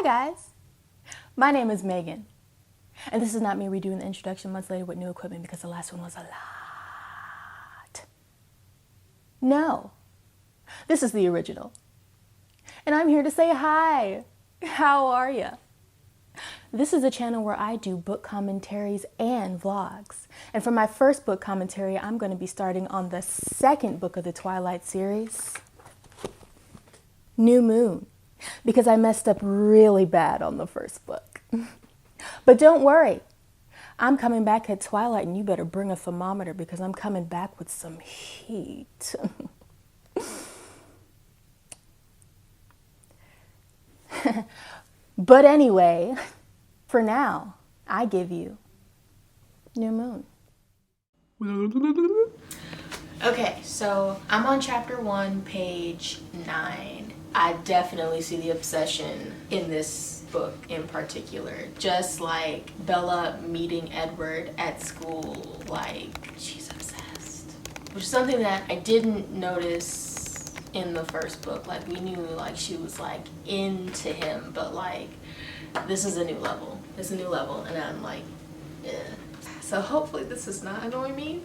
Hi guys, my name is Megan, and this is not me redoing the introduction months later with new equipment because the last one was a lot. No, this is the original, and I'm here to say hi. How are ya? This is a channel where I do book commentaries and vlogs, and for my first book commentary, I'm going to be starting on the second book of the Twilight series, New Moon, because I messed up really bad on the first book. But don't worry, I'm coming back at Twilight and you better bring a thermometer because I'm coming back with some heat. But anyway, for now, I give you New Moon. Okay, so I'm on chapter 1, page 9. I definitely see the obsession in this book in particular. Just like Bella meeting Edward at school, like she's obsessed. Which is something that I didn't notice in the first book. Like we knew like she was like into him, but like this is a new level. It's a new level and I'm like, eh. So hopefully this does not annoy me.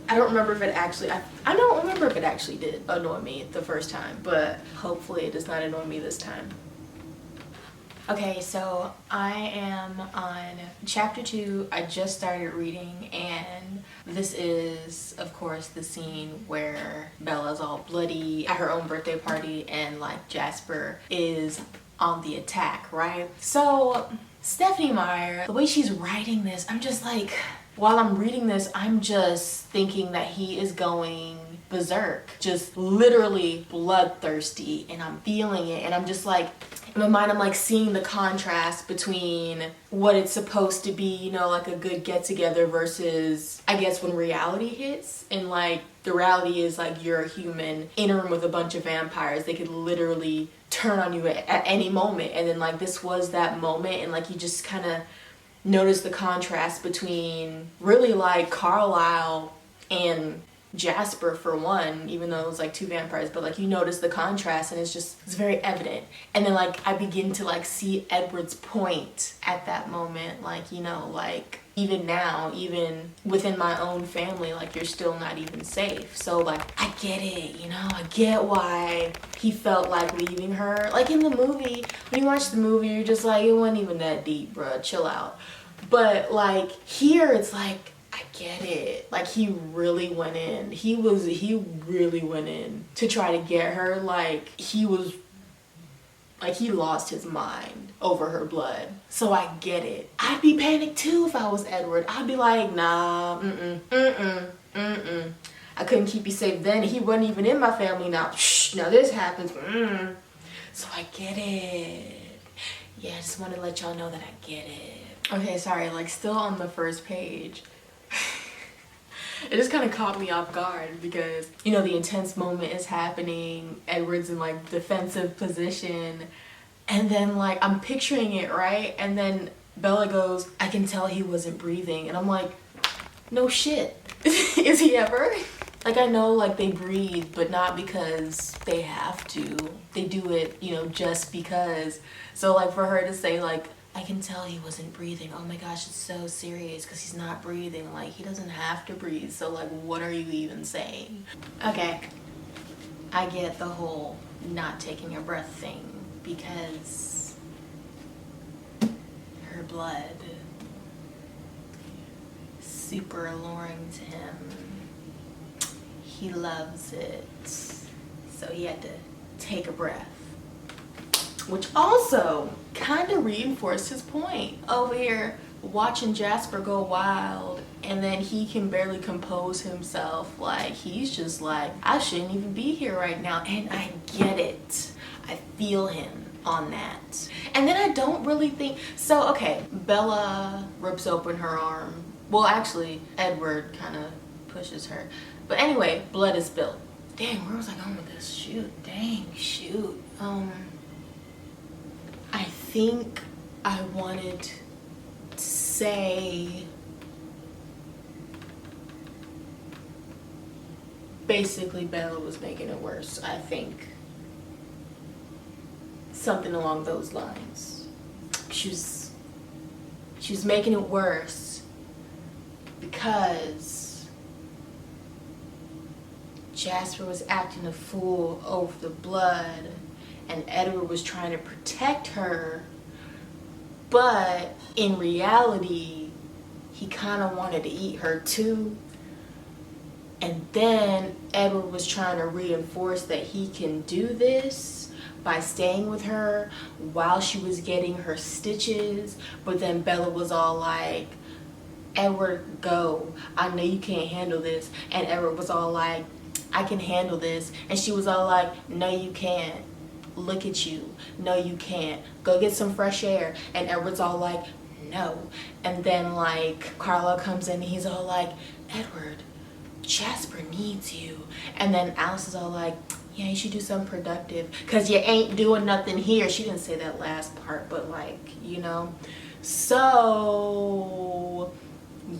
I don't remember if it actually, I don't remember if it actually did annoy me the first time, but hopefully it does not annoy me this time. Okay, so I am on chapter 2. I just started reading, and this is, of course, the scene where Bella's all bloody at her own birthday party, and like Jasper is on the attack, right? So Stephanie Meyer, the way she's writing this, I'm just like, while I'm reading this, I'm just thinking that he is going berserk, just literally bloodthirsty, and I'm feeling it, and I'm just like, in my mind, I'm like seeing the contrast between what it's supposed to be, you know, like a good get-together versus, I guess, when reality hits, and like, the reality is like you're a human in a room with a bunch of vampires. They could literally turn on you at any moment, and then like this was that moment, and like you just kind of notice the contrast between really like Carlisle and Jasper for one, even though it was like two vampires, but like you notice the contrast and it's very evident. And then like I begin to like see Edward's point at that moment, like, you know, like even now, even within my own family, like you're still not even safe. So like I get it, you know, I get why he felt like leaving her. Like in the movie, when you watch the movie, you're just like, it wasn't even that deep, bruh, chill out. But like here, it's like, I get it. Like he really went in. He really went in to try to get her. Like he was, like he lost his mind over her blood. So I get it. I'd be panicked too if I was Edward. I'd be like, nah, I couldn't keep you safe then. He wasn't even in my family now. Shh, now this happens. So I get it. Yeah, I just want to let y'all know that I get it. Okay, sorry, like still on the first page. It just kind of caught me off guard because, you know, the intense moment is happening. Edward's in like defensive position. And then like I'm picturing it, right? And then Bella goes, I can tell he wasn't breathing. And I'm like, no shit. Is he ever? Like I know like they breathe, but not because they have to. They do it, you know, just because. So like for her to say like, I can tell he wasn't breathing. Oh my gosh, it's so serious because he's not breathing. Like, he doesn't have to breathe. So, like, what are you even saying? Okay, I get the whole not taking a breath thing because her blood, super alluring to him. He loves it. So he had to take a breath. Which also kind of reinforced his point. Over here, watching Jasper go wild, and then he can barely compose himself. Like, he's just like, I shouldn't even be here right now. And I get it. I feel him on that. And then I don't really think, so okay, Bella rips open her arm. Well, actually, Edward kind of pushes her. But anyway, blood is spilled. Dang, where was I going with this? Shoot, I think I wanted to say basically Bella was making it worse, I think. something along those lines. She was making it worse because Jasper was acting a fool over the blood, and Edward was trying to protect her, but in reality, he kind of wanted to eat her too. And then Edward was trying to reinforce that he can do this by staying with her while she was getting her stitches. But then Bella was all like, Edward, go. I know you can't handle this. And Edward was all like, I can handle this. And she was all like, no, you can't. Look at you. No, you can't. Go get some fresh air. And Edward's all like, no. And then like Carla comes in and he's all like, Edward, Jasper needs you. And then Alice is all like, yeah, you should do something productive because you ain't doing nothing here. She didn't say that last part, but like, you know. So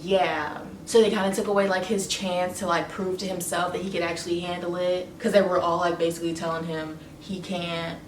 yeah, so they kind of took away like his chance to like prove to himself that he could actually handle it, because they were all like basically telling him he can't.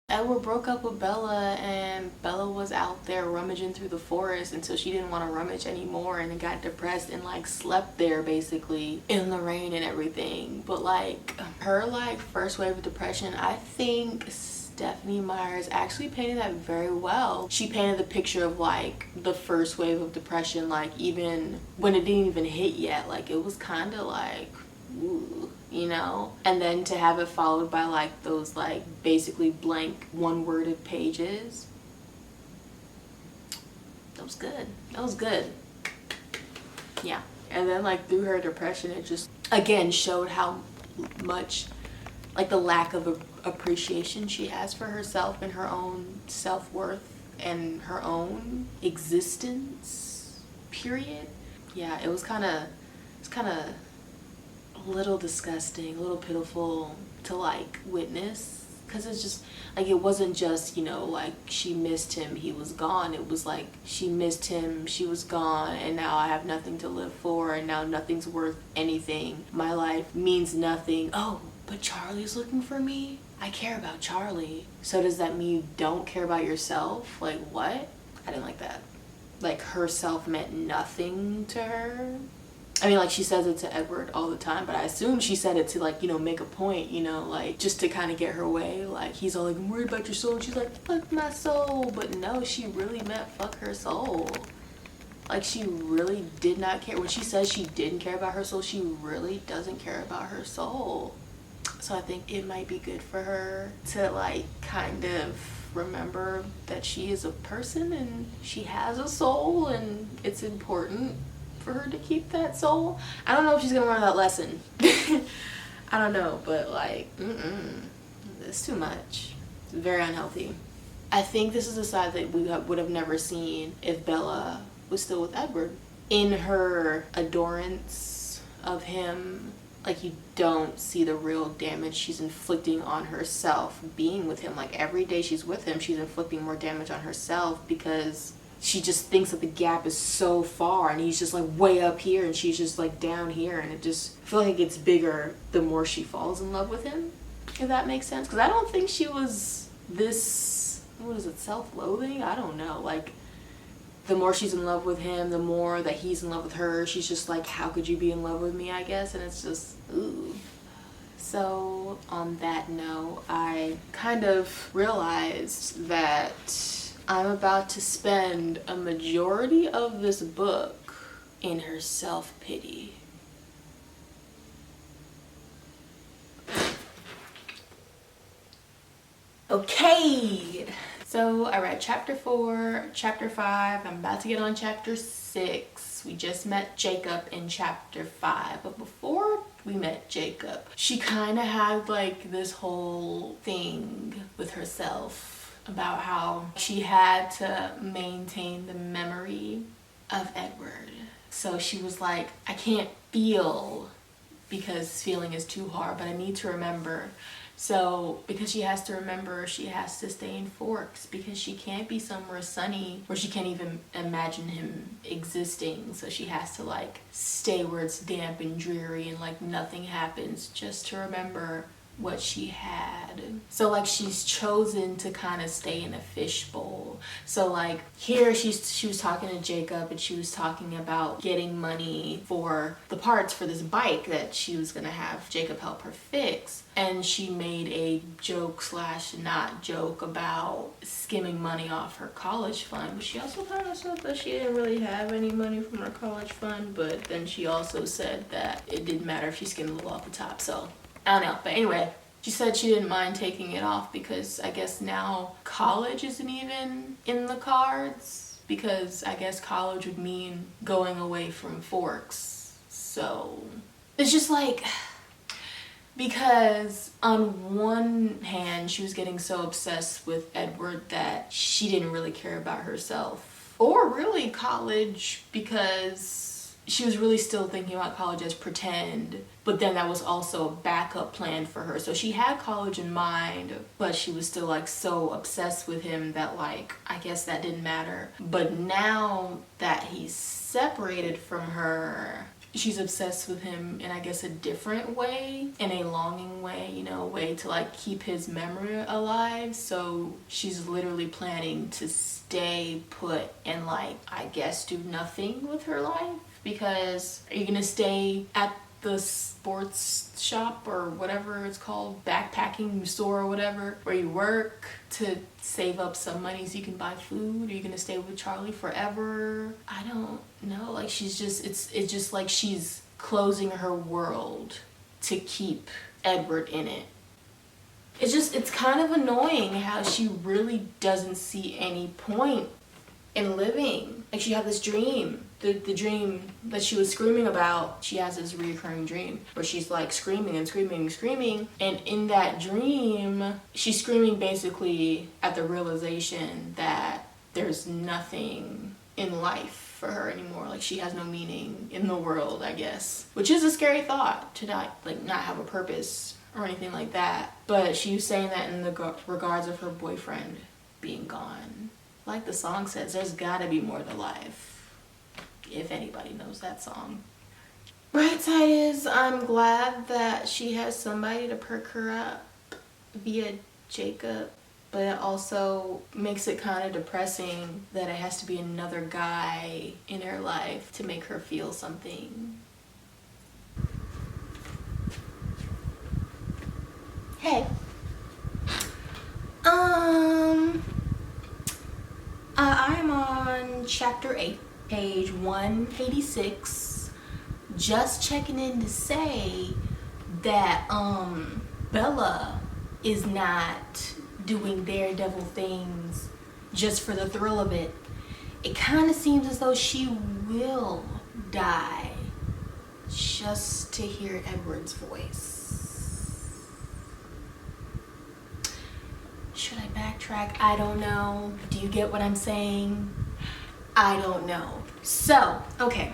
Edward broke up with Bella, and Bella was out there rummaging through the forest until she didn't want to rummage anymore and got depressed and like slept there basically in the rain and everything. But like her like first wave of depression, I think Stephanie Myers actually painted that very well. She painted the picture of like the first wave of depression, like even when it didn't even hit yet, like it was kind of like, ooh, you know. And then to have it followed by like those like basically blank one-worded pages, that was good. That was good. Yeah. And then like through her depression, it just again showed how much like the lack of appreciation she has for herself and her own self-worth and her own existence, period. Yeah, it was kind of a little disgusting, a little pitiful to like witness, because it's just like it wasn't just, you know, like she missed him, he was gone. It was like she missed him, she was gone, and now I have nothing to live for, and now nothing's worth anything. My life means nothing. Oh, but Charlie's looking for me? I care about Charlie. So does that mean you don't care about yourself? Like what? I didn't like that. Like herself meant nothing to her. I mean, like she says it to Edward all the time, but I assume she said it to like, you know, make a point, you know, like just to kind of get her way. Like he's all like, I'm worried about your soul, and she's like, fuck my soul. But no, she really meant fuck her soul. Like she really did not care. When she says she didn't care about her soul, she really doesn't care about her soul. So I think it might be good for her to like kind of remember that she is a person and she has a soul, and it's important for her to keep that soul. I don't know if she's gonna learn that lesson. I don't know, but like, it's too much. It's very unhealthy. I think this is a side that we would have never seen if Bella was still with Edward. In her adorance of him, like you don't see the real damage she's inflicting on herself being with him. Like every day she's with him, she's inflicting more damage on herself because she just thinks that the gap is so far and he's just like way up here and she's just like down here, and it just, I feel like it gets bigger the more she falls in love with him, if that makes sense. Because I don't think she was this, what is it, self-loathing? I don't know. Like the more she's in love with him, the more that he's in love with her. She's just like, how could you be in love with me, I guess? And it's just, ooh. So on that note, I kind of realized that I'm about to spend a majority of this book in her self-pity. Okay, so I read chapter 4, chapter 5, I'm about to get on chapter 6. We just met Jacob in chapter 5, but before we met Jacob, she kind of had like this whole thing with herself about how she had to maintain the memory of Edward. So she was like, I can't feel because feeling is too hard, but I need to remember So because she has to remember she has to stay in Forks because she can't be somewhere sunny where she can't even imagine him existing. So she has to like stay where it's damp and dreary and like nothing happens just to remember what she had. So like she's chosen to kind of stay in a fishbowl. So like here she was talking to Jacob and she was talking about getting money for the parts for this bike that she was gonna have Jacob help her fix. And she made a joke / not joke about skimming money off her college fund. But she also kind of said that she didn't really have any money from her college fund. But then she also said that it didn't matter if she skimmed a little off the top. So I don't know. But anyway, she said she didn't mind taking it off because I guess now college isn't even in the cards. Because I guess college would mean going away from Forks. So it's just like... Because on one hand, she was getting so obsessed with Edward that she didn't really care about herself. Or really college, because she was really still thinking about college as pretend. But then that was also a backup plan for her. So she had college in mind, but she was still like so obsessed with him that like, I guess that didn't matter. But now that he's separated from her, she's obsessed with him in, I guess, a different way, in a longing way, you know, a way to like keep his memory alive. So she's literally planning to stay put and like, I guess, do nothing with her life. Because are you gonna stay at the sports shop or whatever it's called, backpacking store or whatever, where you work to save up some money so you can buy food? Are you gonna stay with Charlie forever? I don't know. Like she's just, it's just like she's closing her world to keep Edward in it. It's kind of annoying how she really doesn't see any point in living. Like she had this dream. The dream that she was screaming about, she has this recurring dream where she's like screaming and screaming and screaming. And in that dream, she's screaming basically at the realization that there's nothing in life for her anymore. Like she has no meaning in the world, I guess. Which is a scary thought, to not have a purpose or anything like that. But she was saying that in the regards of her boyfriend being gone. Like the song says, there's gotta be more to life. If anybody knows that song. Bright side is I'm glad that she has somebody to perk her up via Jacob, but it also makes it kind of depressing that it has to be another guy in her life to make her feel something. Hey. I'm on chapter 8. Page 186, just checking in to say that Bella is not doing daredevil things just for the thrill of it. It kind of seems as though she will die just to hear Edward's voice. Should I backtrack? I don't know. Do you get what I'm saying? I don't know. So, okay.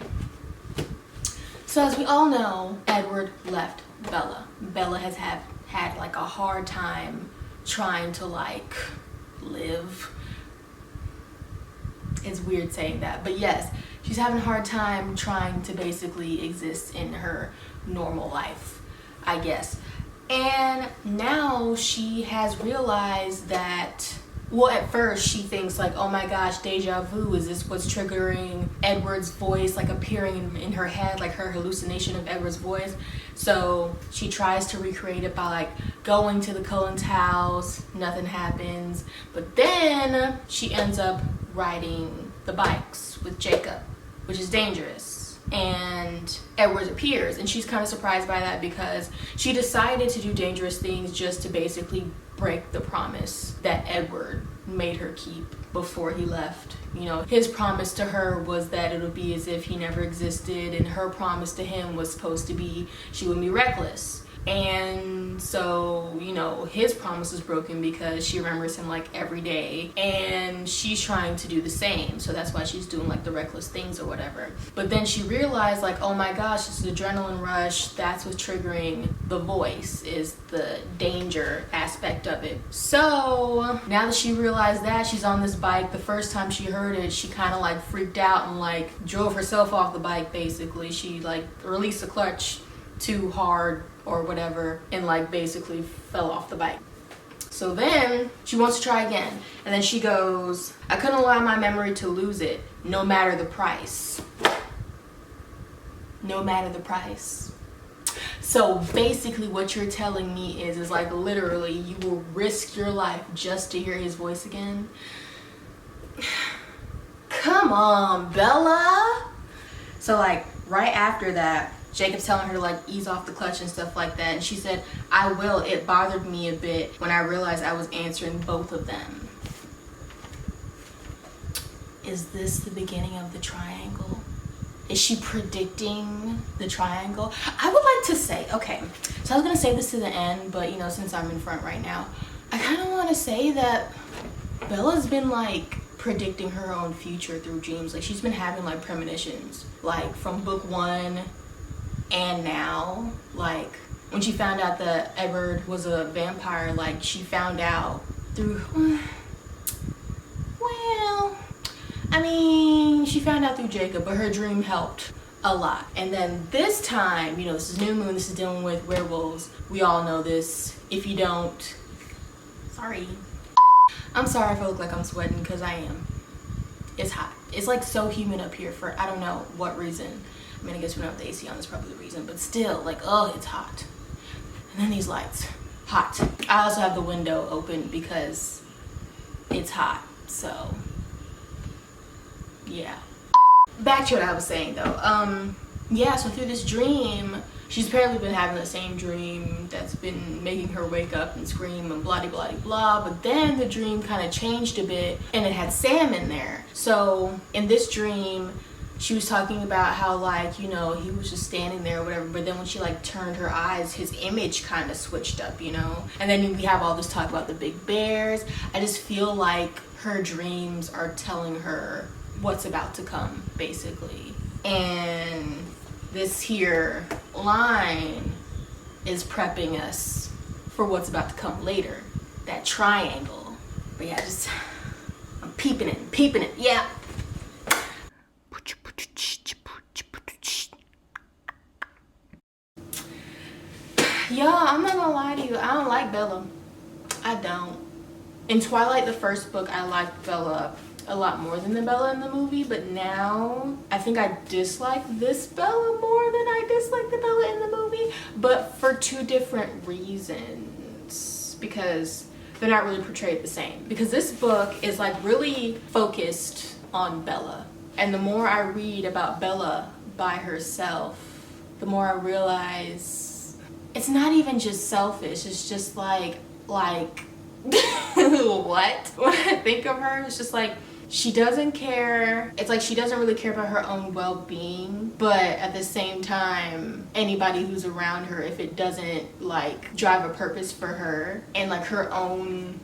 So as we all know, Edward left Bella. Bella has had like a hard time trying to like live. It's weird saying that, but yes, she's having a hard time trying to basically exist in her normal life, I guess. And now she has realized that, well, at first she thinks like, oh my gosh, deja vu, is this what's triggering Edward's voice like appearing in her head, like her hallucination of Edward's voice? So she tries to recreate it by like going to the Cullen's house, nothing happens, but then she ends up riding the bikes with Jacob, which is dangerous. And Edward appears, and she's kind of surprised by that because she decided to do dangerous things just to basically break the promise that Edward made her keep before he left. You know, his promise to her was that it would be as if he never existed, and her promise to him was supposed to be she would be reckless. And so, you know, his promise is broken because she remembers him like every day, and she's trying to do the same. So that's why she's doing like the reckless things or whatever. But then she realized like, oh my gosh, this is adrenaline rush. That's what's triggering the voice, is the danger aspect of it. So now that she realized that, she's on this bike. The first time she heard it, she kind of like freaked out and like drove herself off the bike basically. She like released the clutch too hard or whatever and like basically fell off the bike. So then she wants to try again, and then she goes, I couldn't allow my memory to lose it, no matter the price. No matter the price. So basically what you're telling me is like literally you will risk your life just to hear his voice again? Come on, Bella. So like right after that, Jacob's telling her to like ease off the clutch and stuff like that, and she said, I will. It bothered me a bit when I realized I was answering both of them. Is this the beginning of the triangle? Is she predicting the triangle? I would like to say, okay, so I was gonna say this to the end, but you know, since I'm in front right now, I kind of want to say that Bella's been like predicting her own future through dreams. Like she's been having like premonitions, like from book 1 and now, like when she found out that Edward was a vampire, like she found out through, well, I mean, she found out through Jacob, but her dream helped a lot. And then this time, you know, this is new moon, this is dealing with werewolves. We all know this. If you don't, sorry. I'm sorry if I look like I'm sweating, because I am. It's hot. It's like so humid up here for I don't know what reason. I mean, I guess we don't have the AC on, that's probably the reason, but still, like, oh, it's hot. And then these lights, hot. I also have the window open because it's hot, so yeah. Back to what I was saying though. Yeah, so through this dream, she's apparently been having the same dream that's been making her wake up and scream and blah blah blah, but then the dream kind of changed a bit and it had Sam in there. So in this dream, she was talking about how like, you know, he was just standing there or whatever, but then when she like turned her eyes, his image kind of switched up, you know? And then we have all this talk about the big bears. I just feel like her dreams are telling her what's about to come, basically. And this here line is prepping us for what's about to come later, that triangle. But yeah, just, I'm peeping it, yeah. Y'all, I'm not gonna lie to you, I don't like Bella. I don't. In Twilight, the first book, I liked Bella a lot more than the Bella in the movie, but now I think I dislike this Bella more than I dislike the Bella in the movie, but for two different reasons, because they're not really portrayed the same. Because this book is like really focused on Bella, and the more I read about Bella by herself, the more I realize it's not even just selfish, it's just like what? When I think of her, it's just like she doesn't care. It's like she doesn't really care about her own well-being, but at the same time, anybody who's around her, if it doesn't like drive a purpose for her and like her own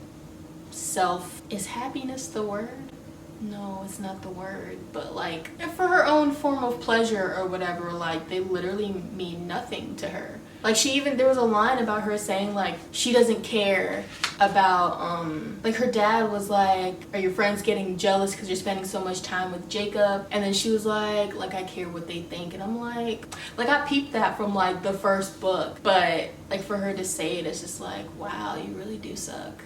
self, is happiness the word? No, it's not the word, but like for her own form of pleasure or whatever, like they literally mean nothing to her. Like there was a line about her saying like she doesn't care about like her dad was like, are your friends getting jealous because you're spending so much time with Jacob? And then she was like I care what they think. And I'm like I peeped that from like the first book, but like for her to say it, it's just like, wow, you really do suck.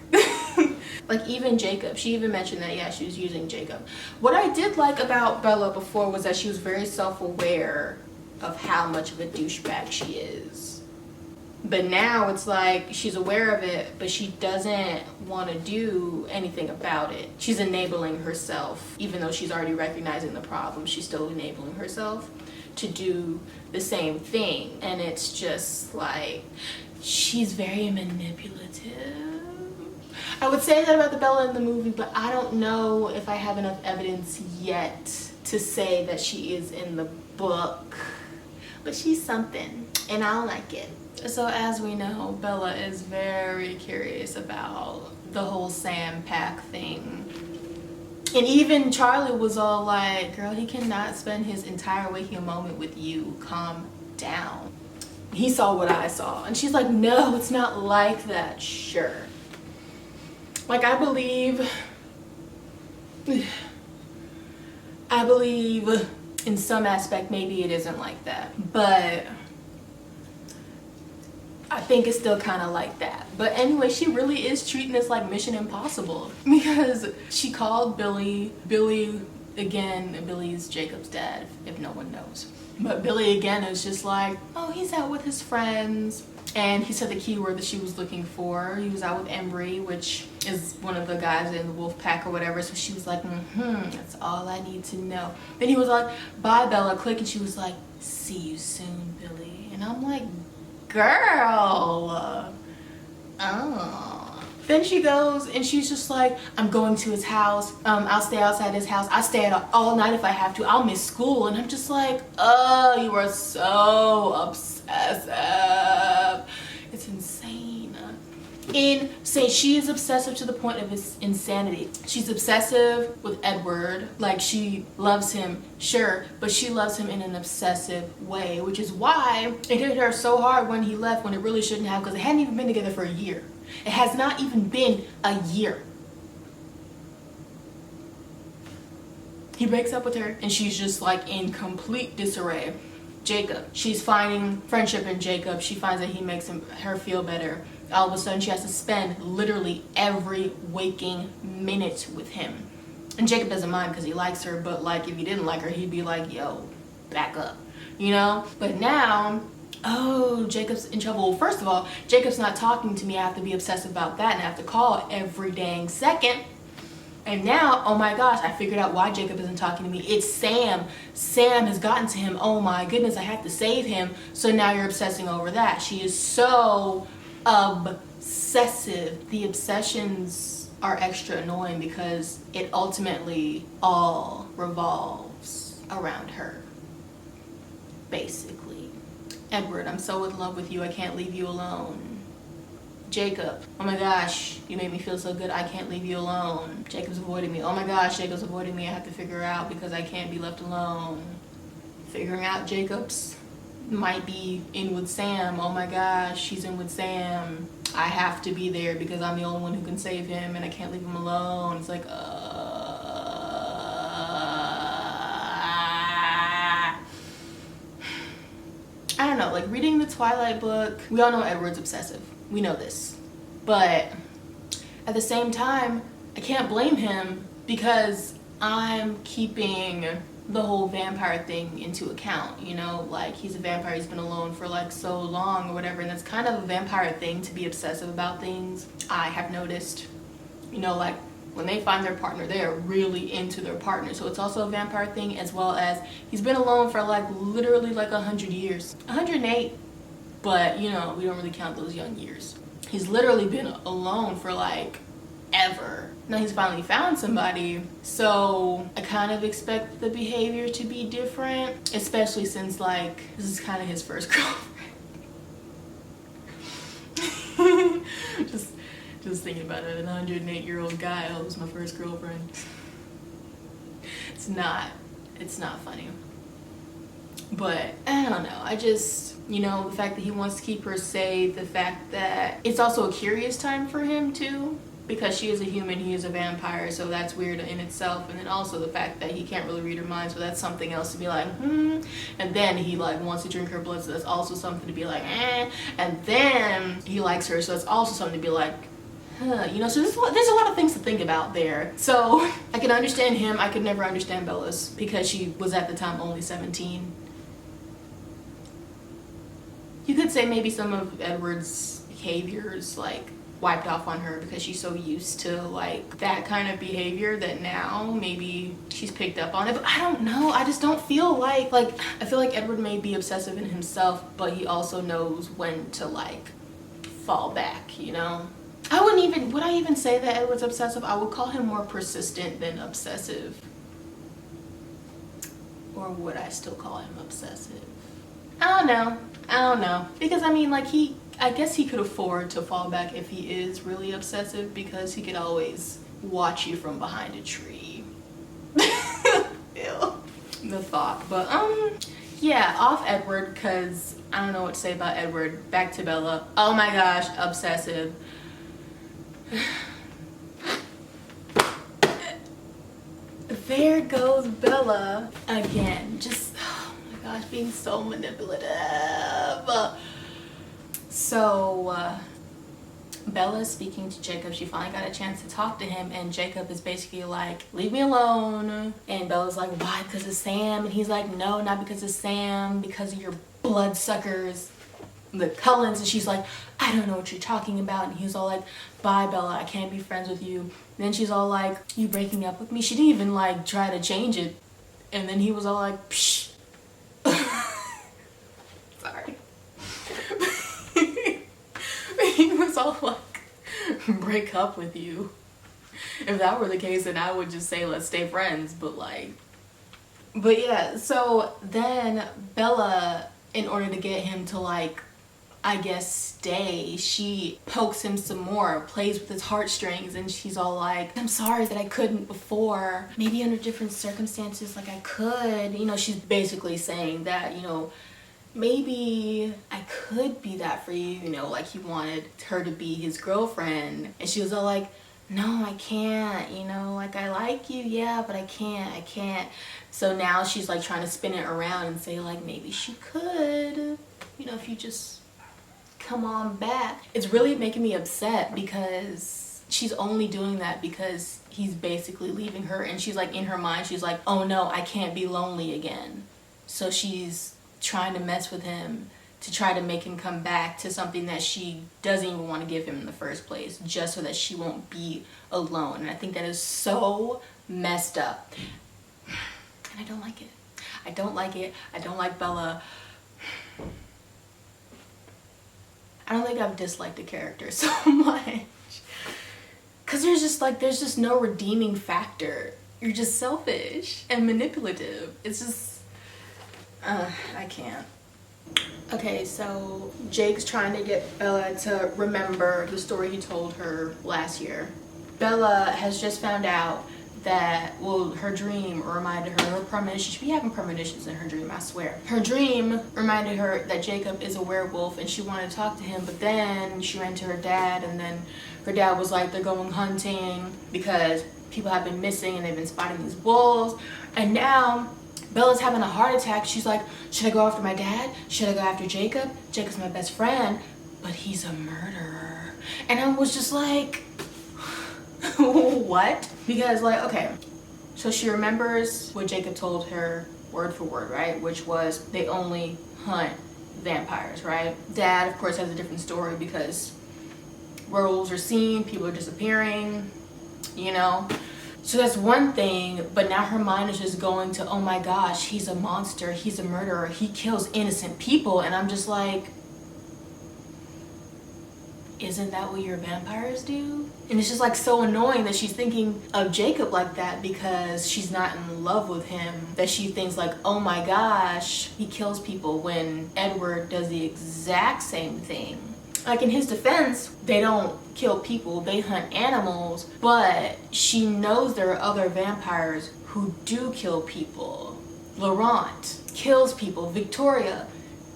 Like even Jacob, she even mentioned that, yeah, she was using Jacob. What I did like about Bella before was that she was very self-aware of how much of a douchebag she is. But now it's like she's aware of it, but she doesn't want to do anything about it. She's enabling herself. Even though she's already recognizing the problem, she's still enabling herself to do the same thing. And it's just like, she's very manipulative. I would say that about the Bella in the movie, but I don't know if I have enough evidence yet to say that she is in the book. but she's something, and I don't like it. So as we know, Bella is very curious about the whole Sam pack thing. And even Charlie was all like, girl, he cannot spend his entire waking moment with you. Calm down. He saw what I saw. And she's like, no, it's not like that. Sure. Like, I believe in some aspect maybe it isn't like that. But I think it's still kind of like that. But anyway, she really is treating this like Mission Impossible, because she called Billy. Billy, again, Billy's Jacob's dad, if no one knows. But Billy again is just like, oh, he's out with his friends. And he said the keyword that she was looking for. He was out with Embry, which is one of the guys in the wolf pack or whatever. So she was like, that's all I need to know. Then he was like, bye, Bella, click. And she was like, see you soon, Billy. And I'm like, girl, oh. Then she goes and she's just like, I'm going to his house. I'll stay outside his house. I stay out all night if I have to. I'll miss school. And I'm just like, oh, you are so obsessive. It's insane. Insane. She is obsessive to the point of insanity. She's obsessive with Edward. Like, she loves him, sure, but she loves him in an obsessive way, which is why it hit her so hard when he left, when it really shouldn't have, because they hadn't even been together for a year. It has not even been a year. He breaks up with her and she's just like in complete disarray. Jacob, she's finding friendship in Jacob. She finds that he makes her feel better. All of a sudden she has to spend literally every waking minute with him. And Jacob doesn't mind because he likes her, but like if he didn't like her, he'd be like, yo, back up, you know? But now, oh, Jacob's in trouble. Well, first of all, Jacob's not talking to me. I have to be obsessive about that and I have to call every dang second. And now, oh my gosh, I figured out why Jacob isn't talking to me. It's Sam. Sam has gotten to him. Oh my goodness, I have to save him. So now you're obsessing over that. She is so obsessive. The obsessions are extra annoying because it ultimately all revolves around her, basically. Edward, I'm so in love with you, I can't leave you alone. Jacob, oh my gosh, you made me feel so good, I can't leave you alone. Jacob's avoiding me. Oh my gosh, Jacob's avoiding me, I have to figure out because I can't be left alone. Figuring out Jacob's might be in with Sam. Oh my gosh, she's in with Sam. I have to be there because I'm the only one who can save him and I can't leave him alone. It's like, I don't know, like reading the Twilight book, we all know Edward's obsessive. We know this. But at the same time, I can't blame him because I'm keeping the whole vampire thing into account, you know? Like, he's a vampire, he's been alone for like so long or whatever, and it's kind of a vampire thing to be obsessive about things. I have noticed, you know, like when they find their partner, they are really into their partner. So it's also a vampire thing, as well as he's been alone for like literally like 100 years. 108, but you know, we don't really count those young years. He's literally been alone for like ever. Now he's finally found somebody, so I kind of expect the behavior to be different, especially since like this is kind of his first girlfriend. just thinking about it, an 108-year-old guy, oh, it was my first girlfriend. It's not funny. But I don't know, I just, you know, the fact that he wants to keep her safe, the fact that it's also a curious time for him too, because she is a human, he is a vampire, so that's weird in itself. And then also the fact that he can't really read her mind, so that's something else to be like, and then he like wants to drink her blood, so that's also something to be like, and then he likes her, so that's also something to be like, you know. So there's a lot of things to think about there. So I can understand him. I could never understand Bella's because she was at the time only 17. You could say maybe some of Edward's behaviors like wiped off on her because she's so used to like that kind of behavior that now maybe she's picked up on it. But I don't know, I just don't feel like I feel like Edward may be obsessive in himself, but he also knows when to like fall back, you know. Would I even say that Edward's obsessive? I would call him more persistent than obsessive. Or would I still call him obsessive? I don't know. Because I mean, like, I guess he could afford to fall back if he is really obsessive, because he could always watch you from behind a tree. Ew. The thought. But, yeah, off Edward, because I don't know what to say about Edward. Back to Bella. Oh my gosh, obsessive. There goes Bella again. Just, oh my gosh, being so manipulative. So, Bella's speaking to Jacob. She finally got a chance to talk to him, and Jacob is basically like, leave me alone. And Bella's like, why? Because of Sam? And he's like, no, not because of Sam, because of your bloodsuckers, the Cullens. And she's like, I don't know what you're talking about. And he's all like, bye, Bella, I can't be friends with you. And then she's all like, you breaking up with me? She didn't even like try to change it. And then he was all like, psh. Sorry. He was all like, break up with you. If that were the case, then I would just say, let's stay friends. But yeah, so then Bella, in order to get him to like, I guess, stay, she pokes him some more, plays with his heartstrings, and she's all like, I'm sorry that I couldn't before. Maybe under different circumstances, like I could. You know, she's basically saying that, you know, maybe I could be that for you, you know, like he wanted her to be his girlfriend. And she was all like, no, I can't, you know, like I like you, yeah, but I can't. So now she's like trying to spin it around and say like, maybe she could, you know, if you just come on back. It's really making me upset because she's only doing that because he's basically leaving her, and she's like, in her mind, she's like, oh no, I can't be lonely again. So she's trying to mess with him to try to make him come back to something that she doesn't even want to give him in the first place, just so that she won't be alone. And I think that is so messed up. And I don't like it. I don't like it. I don't like Bella. I don't think I've disliked the character so much. Cause there's just no redeeming factor. You're just selfish and manipulative. It's just, I can't. Okay, so Jake's trying to get Bella to remember the story he told her last year. Bella has just found out that, well, her dream reminded her, her premonition, she be having premonitions in her dream, I swear. Her dream reminded her that Jacob is a werewolf, and she wanted to talk to him, but then she ran to her dad, and then her dad was like, they're going hunting because people have been missing and they've been spotting these wolves. And now Bella's having a heart attack. She's like, should I go after my dad? Should I go after Jacob? Jacob's my best friend, but he's a murderer. And I was just like, what? Because like, okay, so she remembers what Jacob told her word for word, right? Which was they only hunt vampires, right? Dad, of course, has a different story because werewolves are seen, people are disappearing, you know? So that's one thing, but now her mind is just going to, oh my gosh, he's a monster, he's a murderer, he kills innocent people. And I'm just like, isn't that what your vampires do? And it's just like so annoying that she's thinking of Jacob like that because she's not in love with him, that she thinks like, oh my gosh, he kills people, when Edward does the exact same thing. Like, in his defense, they don't kill people, they hunt animals, but she knows there are other vampires who do kill people. Laurent kills people, Victoria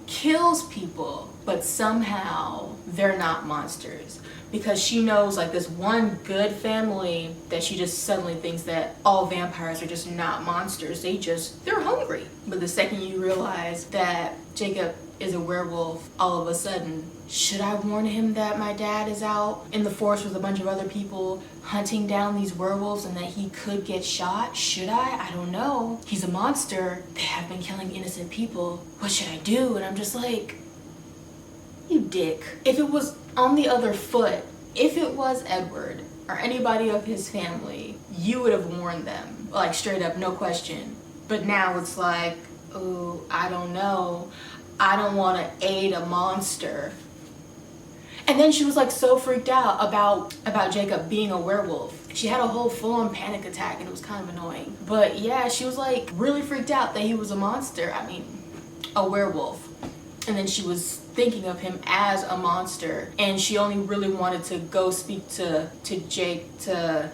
kills people, but somehow they're not monsters. Because she knows like this one good family that she just suddenly thinks that all vampires are just not monsters. They're hungry. But the second you realize that Jacob is a werewolf, all of a sudden, should I warn him that my dad is out in the forest with a bunch of other people hunting down these werewolves and that he could get shot? Should I? I don't know. He's a monster. They have been killing innocent people. What should I do? And I'm just like, you dick. If it was on the other foot, if it was Edward or anybody of his family, you would have warned them, like straight up, no question. But now it's like, oh, I don't know. I don't want to aid a monster. And then she was like so freaked out about Jacob being a werewolf. She had a whole full-on panic attack and it was kind of annoying. But yeah, she was like really freaked out that he was a monster. I mean, a werewolf. And then she was thinking of him as a monster, and she only really wanted to go speak to Jake to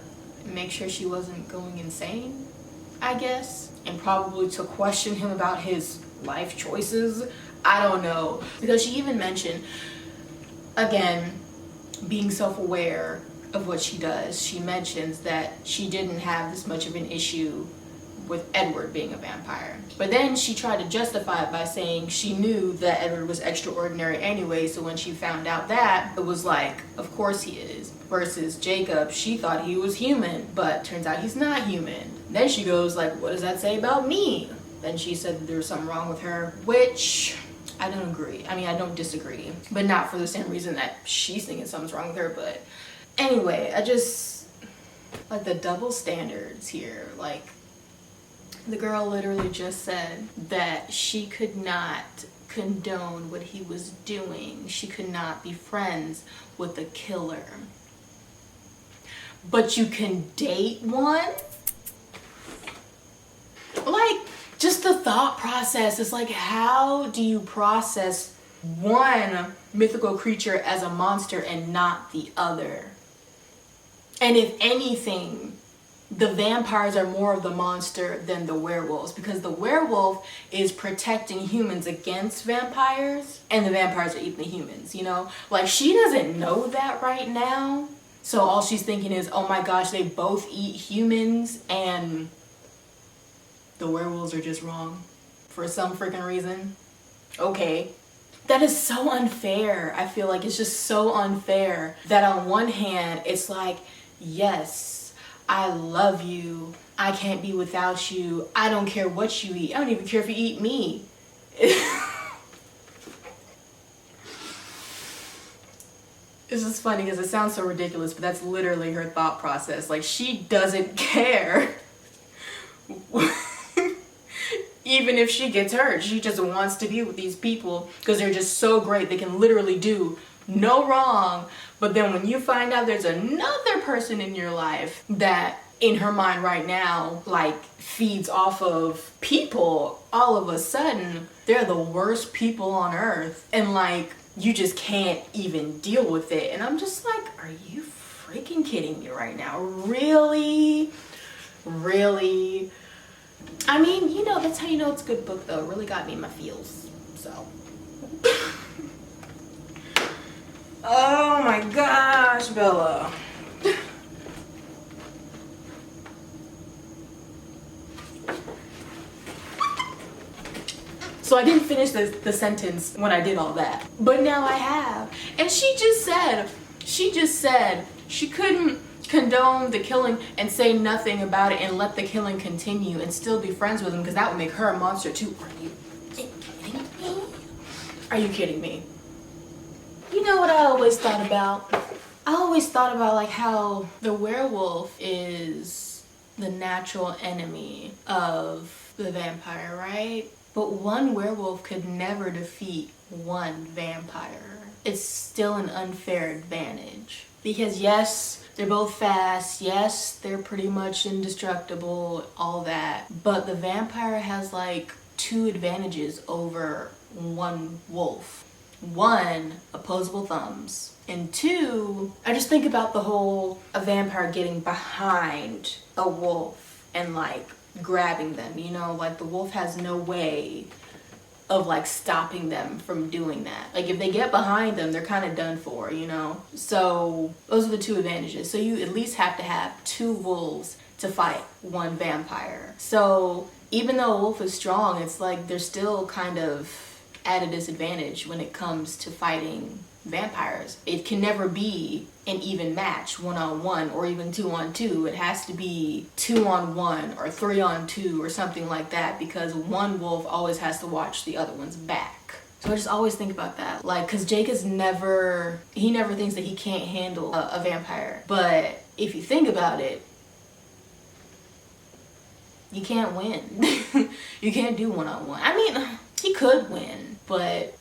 make sure she wasn't going insane, I guess, and probably to question him about his life choices. I don't know, because she even mentioned, again, being self-aware of what she does. She mentions that she didn't have this much of an issue with Edward being a vampire. But then she tried to justify it by saying she knew that Edward was extraordinary anyway, so when she found out that, it was like, of course he is. Versus Jacob, she thought he was human, but turns out he's not human. Then she goes like, what does that say about me? Then she said that there was something wrong with her, which I don't agree. I mean, I don't disagree, but not for the same reason that she's thinking something's wrong with her. But anyway, I just, like, the double standards here. Like, the girl literally just said that she could not condone what he was doing. She could not be friends with a killer. But you can date one? Like, just the thought process is like, how do you process one mythical creature as a monster and not the other? And if anything, the vampires are more of the monster than the werewolves, because the werewolf is protecting humans against vampires and the vampires are eating the humans, you know? Like, she doesn't know that right now. So all she's thinking is, oh my gosh, they both eat humans and the werewolves are just wrong for some freaking reason. Okay. That is so unfair. I feel like it's just so unfair that on one hand, it's like, yes, I love you. I can't be without you. I don't care what you eat. I don't even care if you eat me. It's just funny because it sounds so ridiculous, but that's literally her thought process. Like, she doesn't care. Even if she gets hurt, she just wants to be with these people because they're just so great. They can literally do no wrong. But then when you find out there's another person in your life that, in her mind right now, like, feeds off of people, all of a sudden, they're the worst people on earth. And, like, you just can't even deal with it. And I'm just like, are you freaking kidding me right now? Really? Really? I mean, you know, that's how you know it's a good book, though. It really got me in my feels. So. Oh my gosh, Bella. So I didn't finish the sentence when I did all that, but now I have. And she just said she couldn't condone the killing and say nothing about it and let the killing continue and still be friends with him, because that would make her a monster too. Are you kidding me? Are you kidding me? You know what I always thought about? I always thought about, like, how the werewolf is the natural enemy of the vampire, right? But one werewolf could never defeat one vampire. It's still an unfair advantage. Because yes, they're both fast. Yes, they're pretty much indestructible, all that. But the vampire has, like, two advantages over one wolf. One, opposable thumbs. And two, I just think about the whole, a vampire getting behind a wolf and, like, grabbing them, you know, like, the wolf has no way of, like, stopping them from doing that. Like, if they get behind them, they're kind of done for, you know? So those are the two advantages. So you at least have to have two wolves to fight one vampire. So even though a wolf is strong, it's like they're still kind of at a disadvantage when it comes to fighting vampires. It can never be an even match, 1-on-1 or even 2-on-2. It has to be 2-on-1 or 3-on-2 or something like that, because one wolf always has to watch the other one's back. So I just always think about that, like, because Jake is never thinks that he can't handle a vampire. But if you think about it, you can't win. You can't do 1-on-1. I mean, he could win, but,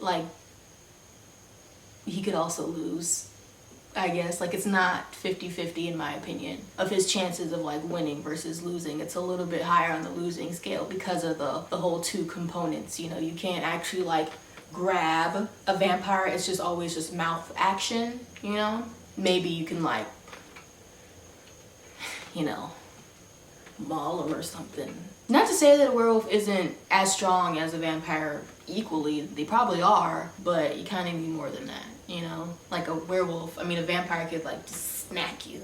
like, he could also lose I guess. Like, it's not 50-50 in my opinion of his chances of like winning versus losing. It's a little bit higher on the losing scale because of the whole two components. You know, you can't actually like grab a vampire. It's just always just mouth action, you know? Maybe you can like, you know, maul him or something. Not to say that a werewolf isn't as strong as a vampire equally. They probably are, but you kind of need more than that, you know? Like a werewolf, I mean, a vampire could like just smack you,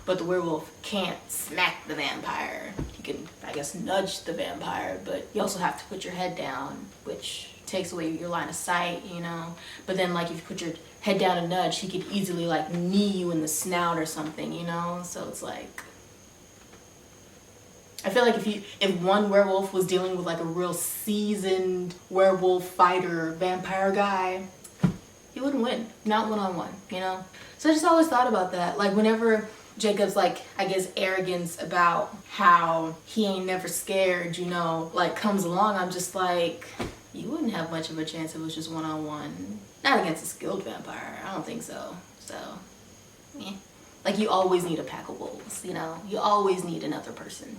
but the werewolf can't smack the vampire. You can, I guess, nudge the vampire, but you also have to put your head down, which takes away your line of sight, you know? But then like if you put your head down and nudge, he could easily like knee you in the snout or something, you know? So it's like, I feel like if one werewolf was dealing with like a real seasoned werewolf fighter vampire guy, he wouldn't win. Not one-on-one, you know? So I just always thought about that. Like whenever Jacob's like, I guess, arrogance about how he ain't never scared, you know, like comes along, I'm just like, you wouldn't have much of a chance if it was just one-on-one. Not against a skilled vampire. I don't think so. So, yeah. Like you always need a pack of wolves, you know? You always need another person.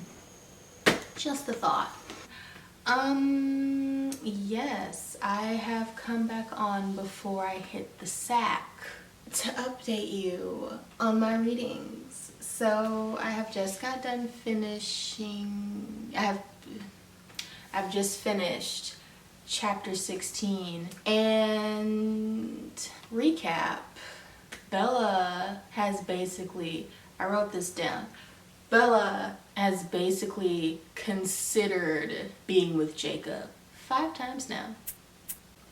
Just a thought. Yes, I have come back on before I hit the sack to update you on my readings. So I have just got done finishing, I've just finished chapter 16, and recap, Bella has basically, I wrote this down, Bella has basically considered being with Jacob 5 times now.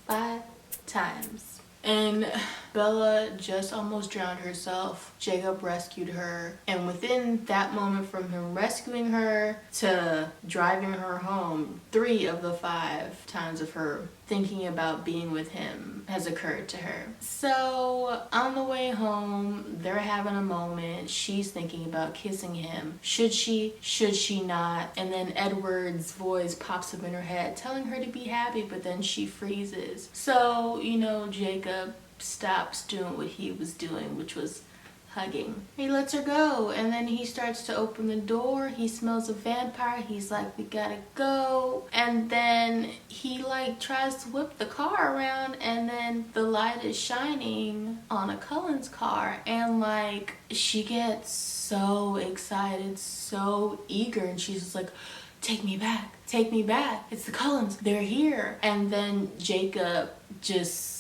5 times. And Bella just almost drowned herself. Jacob rescued her. And within that moment from him rescuing her to driving her home, 3 of the 5 times of her thinking about being with him has occurred to her. So on the way home, they're having a moment. She's thinking about kissing him. Should she? Should she not? And then Edward's voice pops up in her head telling her to be happy, but then she freezes. So, you know, Jacob stops doing what he was doing, which was hugging. He lets her go, and then he starts to open the door. He smells a vampire. He's like, we gotta go. And then he like tries to whip the car around, and then the light is shining on a Cullen's car, and like she gets so excited, so eager, and she's just like, take me back, take me back. It's the Cullens, they're here. And then Jacob just,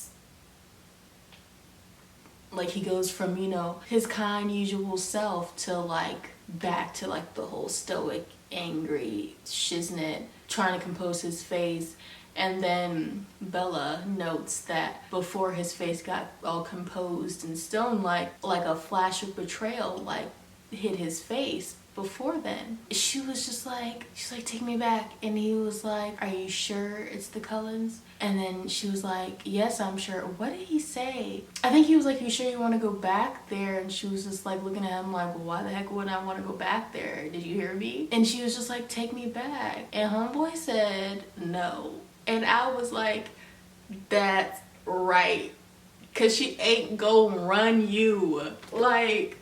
like, he goes from, you know, his kind, usual self to, like, back to, like, the whole stoic, angry shiznit, trying to compose his face. And then Bella notes that before his face got all composed and stone, like a flash of betrayal, like, hit his face. Before then, she was just like, she's like, take me back. And he was like, are you sure it's the Cullens? And then she was like, yes, I'm sure. What did he say? I think he was like, you sure you want to go back there? And she was just like looking at him like, well, why the heck would I want to go back there? Did you hear me? And she was just like, take me back. And homeboy said no. And I was like, that's right. Cause she ain't gonna run you. Like,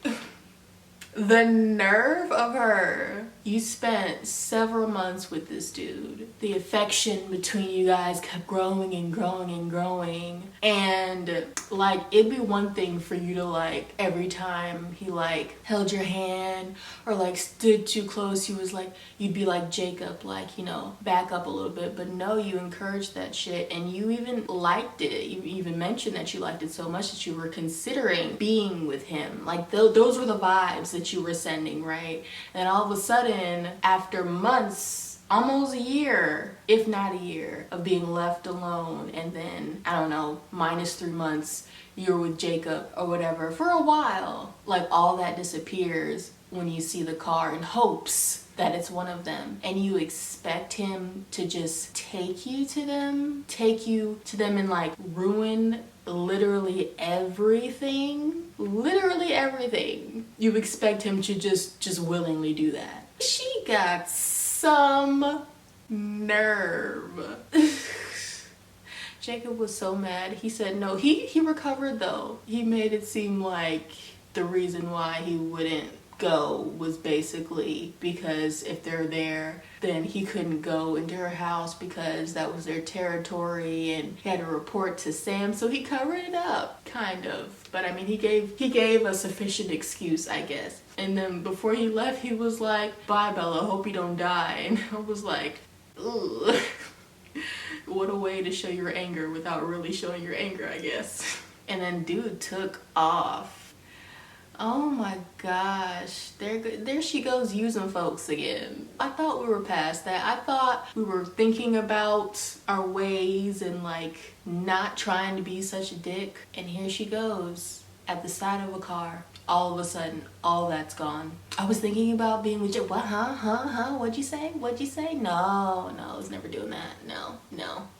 the nerve of her. You spent several months with this dude. The affection between you guys kept growing and growing and growing. And like, it'd be one thing for you to like, every time he like held your hand or like stood too close, he was like, you'd be like, Jacob, like, you know, back up a little bit. But no, you encouraged that shit, and you even liked it. You even mentioned that you liked it so much that you were considering being with him. Like those were the vibes that you were sending, right? And all of a sudden, after months, almost a year, if not a year, of being left alone, and then, I don't know, -3 months, you're with Jacob or whatever for a while, like all that disappears when you see the car in hopes that it's one of them, and you expect him to just take you to them and like ruin literally everything. You expect him to just willingly do that. She got some nerve. Jacob was so mad. He said no. He recovered though. He made it seem like the reason why he wouldn't go was basically because if they're there, then he couldn't go into her house because that was their territory, and he had to report to Sam. So he covered it up, kind of. But I mean, he gave a sufficient excuse, I guess. And then before he left, he was like, "Bye, Bella. Hope you don't die." And I was like, ugh. What a way to show your anger without really showing your anger, I guess. And then dude took off. Oh my gosh, there she goes using folks again. I thought we were past that. I thought we were thinking about our ways and like not trying to be such a dick. And here she goes at the side of a car. All of a sudden, all that's gone. I was thinking about being with you. What? Huh? What'd you say? No, I was never doing that. No.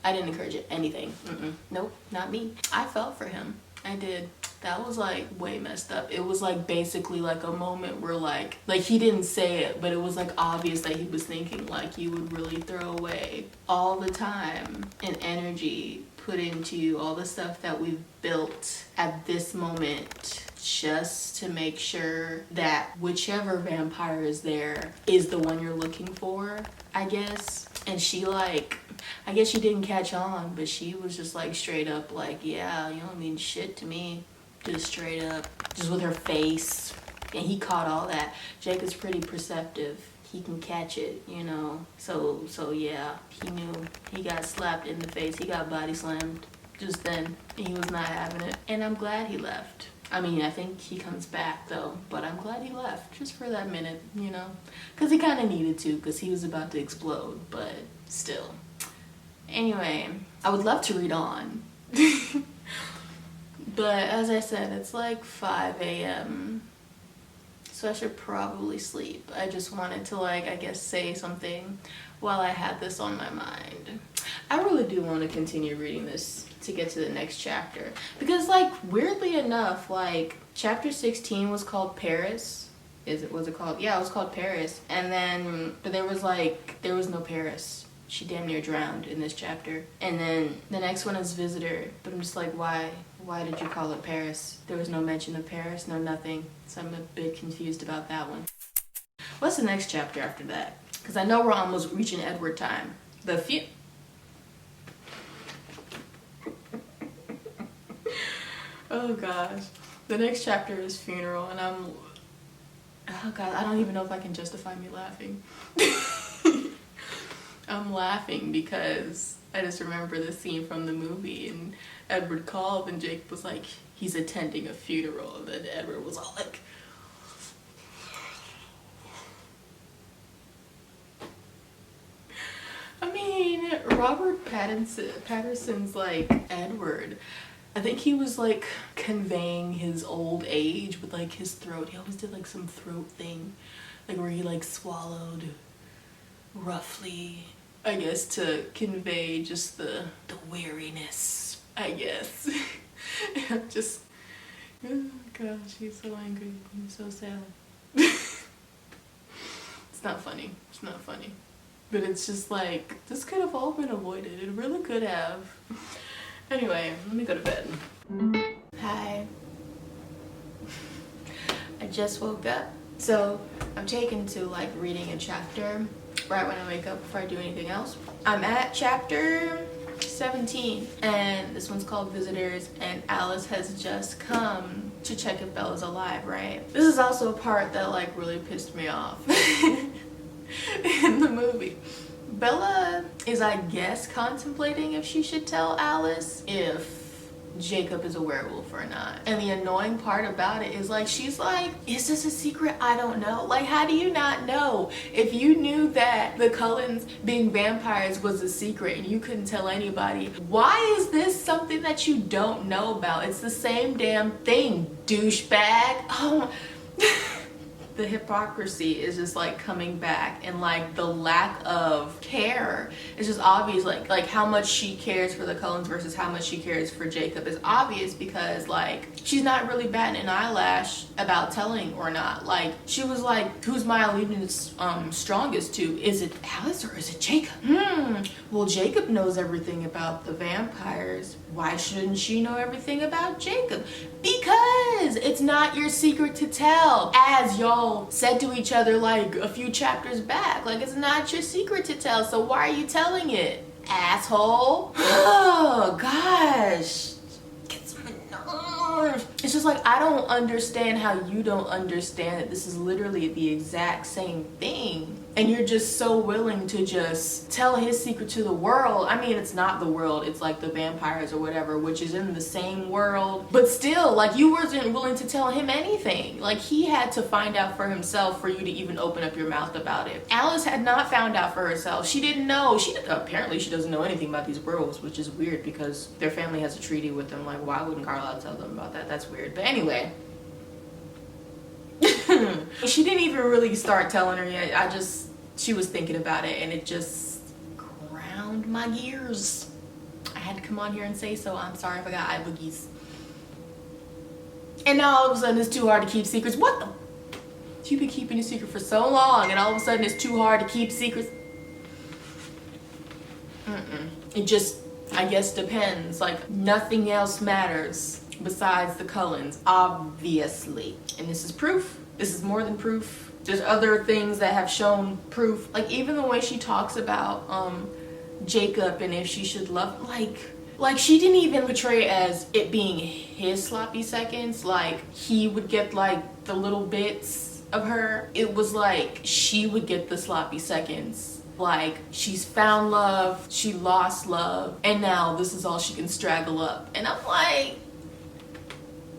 I didn't encourage it. Anything. Nope, not me. I felt for him. I did. That was like way messed up. It was like basically like a moment where like he didn't say it, but it was like obvious that he was thinking like you would really throw away all the time and energy put into all the stuff that we've built at this moment just to make sure that whichever vampire is there is the one you're looking for, I guess. And she like, I guess she didn't catch on, but she was just like straight up like, yeah, you don't mean shit to me. Just straight up, just with her face. And he caught all that. Jacob's pretty perceptive. He can catch it, you know. So yeah, he knew. He got slapped in the face. He got body slammed just then. And he was not having it. And I'm glad he left. I mean, I think he comes back though, but I'm glad he left just for that minute, you know. Because he kind of needed to, because he was about to explode, but still. Anyway, I would love to read on. But as I said, it's like 5 a.m. So I should probably sleep. I just wanted to like, I guess, say something while I had this on my mind. I really do want to continue reading this to get to the next chapter. Because like, weirdly enough, like chapter 16 was called Paris. Was it called? Yeah, it was called Paris. And then, but there was no Paris. She damn near drowned in this chapter. And then the next one is Visitor. But I'm just like, why? Why did you call it Paris? There was no mention of Paris, no nothing. So I'm a bit confused about that one. What's the next chapter after that? Because I know we're almost reaching Edward time. Oh gosh. The next chapter is Funeral, and oh god, I don't even know if I can justify me laughing. I'm laughing because I just remember the scene from the movie, and Edward called and Jake was like, he's attending a funeral, and then Edward was all like, I mean, Robert Patterson's like Edward. I think he was like conveying his old age with like his throat. He always did like some throat thing, like where he like swallowed roughly, I guess, to convey just the weariness, I guess. Just, oh gosh, he's so angry, he's so sad. It's not funny, it's not funny. But it's just like, this could have all been avoided. It really could have. Anyway, let me go to bed. Hi. I just woke up. So I'm taken to like reading a chapter right when I wake up before I do anything else. I'm at chapter 17 and this one's called Visitors, and Alice has just come to check if Bella's alive, right? This is also a part that like really pissed me off in the movie. Bella is, I guess, contemplating if she should tell Alice if Jacob is a werewolf or not. And the annoying part about it is like, she's like, is this a secret? I don't know. Like, how do you not know? If you knew that the Cullens being vampires was a secret and you couldn't tell anybody, why is this something that you don't know about? It's the same damn thing, douchebag. Oh. the hypocrisy is just like coming back, and like the lack of care is just obvious. Like how much she cares for the Cullens versus how much she cares for Jacob is obvious, because like she's not really batting an eyelash about telling or not. Like she was like, who's my allegiance strongest to? Is it Alice or is it Jacob? Well, Jacob knows everything about the vampires. Why shouldn't she know everything about Jacob? Because it's not your secret to tell, as y'all said to each other like a few chapters back. Like, it's not your secret to tell, so why are you telling it, asshole? Oh gosh, gets my nerves. It's just like, I don't understand how you don't understand that this is literally the exact same thing, and you're just so willing to just tell his secret to the world. I mean, it's not the world, it's like the vampires or whatever, which is in the same world, but still, like, you wasn't willing to tell him anything. Like, he had to find out for himself for you to even open up your mouth about it. Alice had not found out for herself. She didn't know. Apparently she doesn't know anything about these werewolves, which is weird because their family has a treaty with them. Like, why wouldn't Carlisle tell them about that? That's weird. But anyway, she didn't even really start telling her yet. She was thinking about it, and it just ground my gears. I had to come on here and say so. I'm sorry if I got eye boogies. And now all of a sudden it's too hard to keep secrets. What the? You've been keeping a secret for so long, and all of a sudden it's too hard to keep secrets. It just, I guess, depends. Like, nothing else matters besides the Cullens, obviously. And this is proof. This is more than proof. There's other things that have shown proof. Like, even the way she talks about Jacob and if she should love, like she didn't even portray it as it being his sloppy seconds. Like, he would get like the little bits of her. It was like she would get the sloppy seconds. Like, she's found love, she lost love, and now this is all she can straggle up. And I'm like,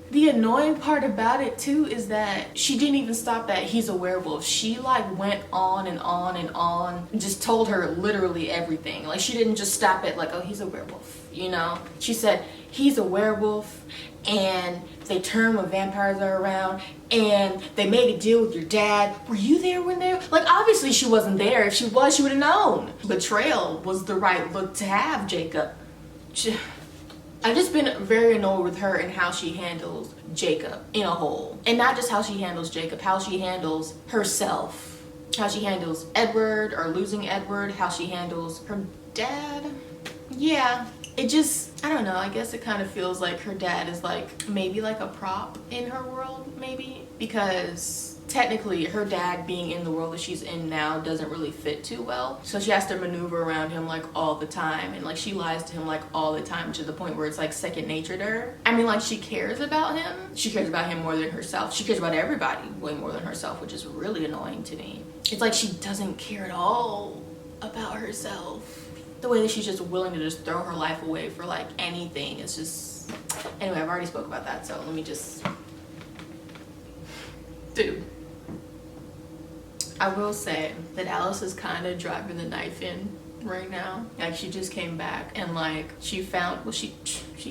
the annoying part about it too is that she didn't even stop that he's a werewolf. She like went on and on and on and just told her literally everything. Like, she didn't just stop at like, oh, he's a werewolf, you know? She said, he's a werewolf, and they turn when vampires are around, and they made a deal with your dad. Were you there when they... Like, obviously she wasn't there. If she was, she would have known. Betrayal was the right look to have, Jacob. I've just been very annoyed with her and how she handles Jacob in a whole. And not just how she handles Jacob, how she handles herself. How she handles Edward, or losing Edward, how she handles her dad. Yeah, it just, I don't know, I guess it kind of feels like her dad is like, maybe like a prop in her world, maybe. Because technically her dad being in the world that she's in now doesn't really fit too well, so she has to maneuver around him like all the time, and like she lies to him like all the time, to the point where it's like second nature to her. I mean, like, she cares about him. She cares about him more than herself. She cares about everybody way more than herself, which is really annoying to me. It's like she doesn't care at all about herself. The way that she's just willing to just throw her life away for like anything, it's just, anyway, I've already spoke about that, so let me just, dude. I will say that Alice is kind of driving the knife in right now. Like, she just came back, and like she found, well, she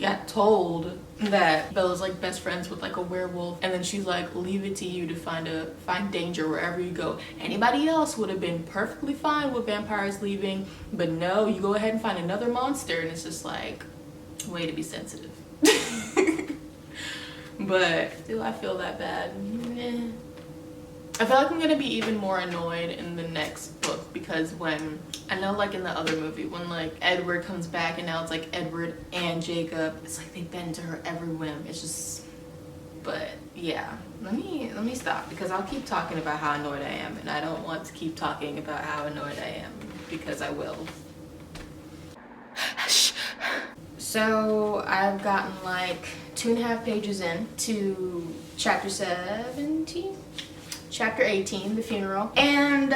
got told that Bella's like best friends with like a werewolf, and then she's like, leave it to you to find danger wherever you go. Anybody else would have been perfectly fine with vampires leaving, but no, you go ahead and find another monster. And it's just like, way to be sensitive. But do I feel that bad? Nah. I feel like I'm gonna be even more annoyed in the next book, because when, I know like in the other movie, when like Edward comes back and now it's like Edward and Jacob, it's like they bend to her every whim. It's just, but yeah, let me stop, because I'll keep talking about how annoyed I am, and I don't want to keep talking about how annoyed I am, because I will. So I've gotten like 2.5 pages in to chapter 17. Chapter 18, the funeral. And